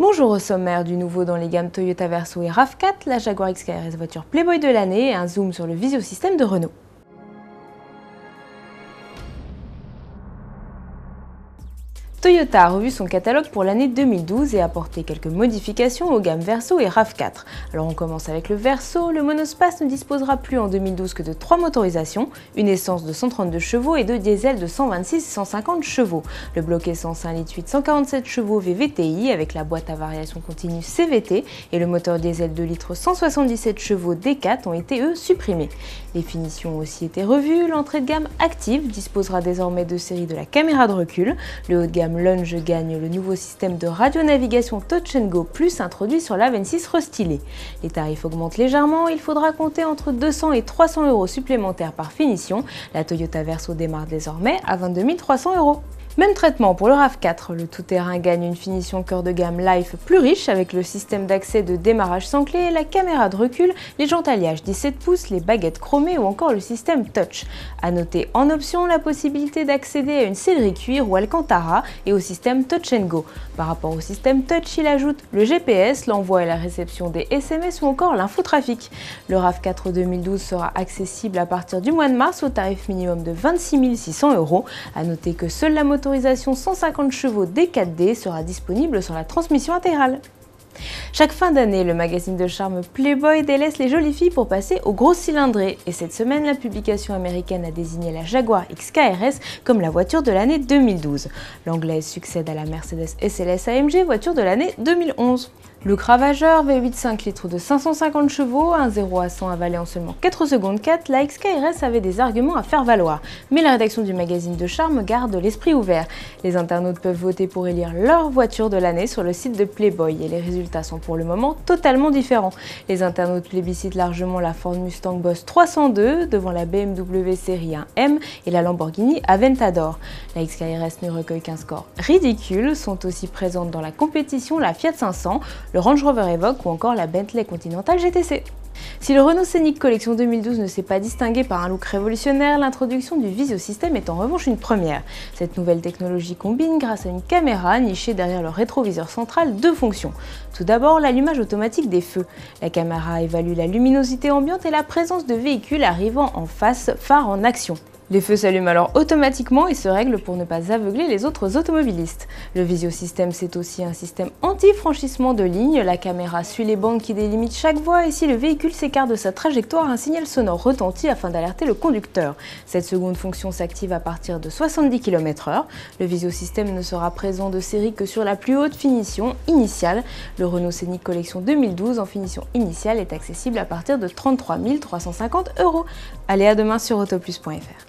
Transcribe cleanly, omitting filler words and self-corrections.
Bonjour, au sommaire du nouveau dans les gammes Toyota Verso et RAV4, la Jaguar XKRS voiture Playboy de l'année et un zoom sur le visiosystème de Renault. Toyota a revu son catalogue pour l'année 2012 et a apporté quelques modifications aux gammes Verso et RAV4. Alors on commence avec le Verso, le monospace ne disposera plus en 2012 que de 3 motorisations, une essence de 132 chevaux et 2 diesels de 126 et 150 chevaux. Le bloc essence 1,8 litre 147 chevaux VVTi avec la boîte à variation continue CVT et le moteur diesel 2 litres 177 chevaux D4 ont été eux supprimés. Les finitions ont aussi été revues, l'entrée de gamme Active disposera désormais de série de la caméra de recul, le haut de gamme Lunge gagne le nouveau système de radionavigation Touch & Go Plus introduit sur la 26 restylée. Les tarifs augmentent légèrement, il faudra compter entre 200 et 300 € supplémentaires par finition. La Toyota Verso démarre désormais à 22 300 €. Même traitement pour le RAV4, le tout-terrain gagne une finition cœur de gamme Life plus riche avec le système d'accès de démarrage sans clé, la caméra de recul, les jantes alliage 17 pouces, les baguettes chromées ou encore le système Touch. A noter en option la possibilité d'accéder à une sellerie cuir ou Alcantara et au système Touch & Go. Par rapport au système Touch, il ajoute le GPS, l'envoi et la réception des SMS ou encore l'infotrafic. Le RAV4 2012 sera accessible à partir du mois de mars au tarif minimum de 26 600 €. A noter que seule la motorisation 150 chevaux D4D sera disponible sur la transmission intégrale. Chaque fin d'année, le magazine de charme Playboy délaisse les jolies filles pour passer aux grosses cylindrées. Et cette semaine, la publication américaine a désigné la Jaguar XKRS comme la voiture de l'année 2012. L'anglaise succède à la Mercedes SLS AMG, voiture de l'année 2011. Look ravageur, V8 5 litres de 550 chevaux, un 0 à 100 avalé en seulement 4 secondes 4, la XKRS avait des arguments à faire valoir. Mais la rédaction du magazine de charme garde l'esprit ouvert. Les internautes peuvent voter pour élire leur voiture de l'année sur le site de Playboy et les résultats sont pour le moment totalement différents. Les internautes plébiscitent largement la Ford Mustang Boss 302 devant la BMW série 1M et la Lamborghini Aventador. La XKRS ne recueille qu'un score ridicule, sont aussi présentes dans la compétition la Fiat 500, le Range Rover Evoque ou encore la Bentley Continental GTC. Si le Renault Scénic Collection 2012 ne s'est pas distingué par un look révolutionnaire, l'introduction du visiosystème est en revanche une première. Cette nouvelle technologie combine, grâce à une caméra nichée derrière le rétroviseur central, deux fonctions. Tout d'abord, l'allumage automatique des feux. La caméra évalue la luminosité ambiante et la présence de véhicules arrivant en face, phare en action. Les feux s'allument alors automatiquement et se règlent pour ne pas aveugler les autres automobilistes. Le visiosystème, c'est aussi un système anti-franchissement de ligne. La caméra suit les bandes qui délimitent chaque voie et si le véhicule s'écarte de sa trajectoire, un signal sonore retentit afin d'alerter le conducteur. Cette seconde fonction s'active à partir de 70 km/h. Le visiosystème ne sera présent de série que sur la plus haute finition initiale. Le Renault Scénic Collection 2012 en finition initiale est accessible à partir de 33 350 €. Allez, à demain sur autoplus.fr.